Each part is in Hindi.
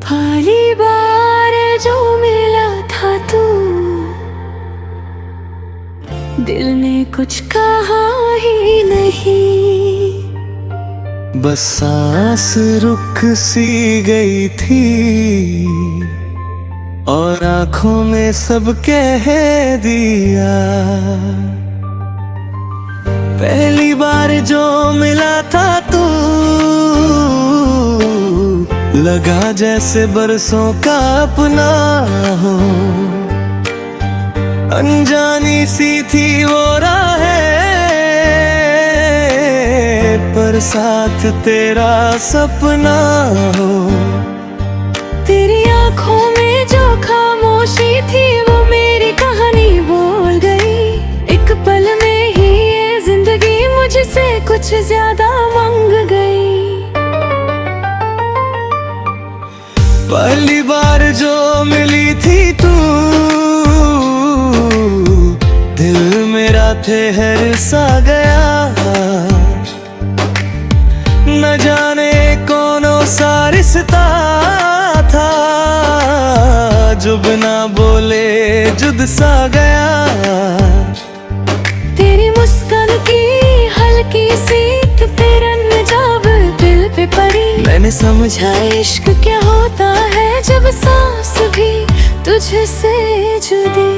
पहली बार जो मिला था तू, दिल ने कुछ कहा ही नहीं। बस सांस रुक सी गई थी और आंखों में सब कह दिया। पहली बार जो मिला था तू, लगा जैसे बरसों का अपना हो। अनजानी सी थी वो राहें, पर साथ तेरा सपना हो। तेरी आंखों में जो खामोशी थी वो मेरी कहानी बोल गई। एक पल में ही ये जिंदगी मुझसे कुछ ज्यादा मांग गई। पहली बार जो मिली थी तू, दिल मेरा ठहर सा गया। न जाने कौनो सा रिश्ता था जो बिना बोले जुद सा गया। तेरी मुस्कान की हल्की सी फिरन जब दिल पे पड़ी, मैंने समझा इश्क क्या होता है जब सांस भी तुझसे जुदी।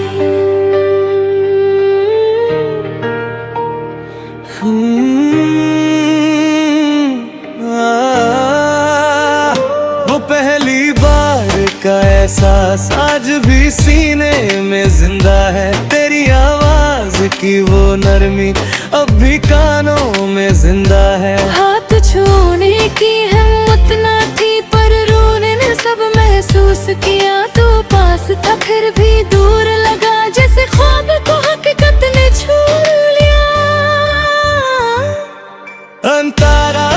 वो पहली बार का एहसास आज भी सीने में जिंदा है। तेरी आवाज की वो नरमी अब भी कानों में जिंदा है। हाथ छूने की हिम्मत न थी पर रोने ने सब महसूस किया। तू पास था फिर भी दूर लगा, जैसे ख्वाब को हकीकत ने छू लिया। अंतरा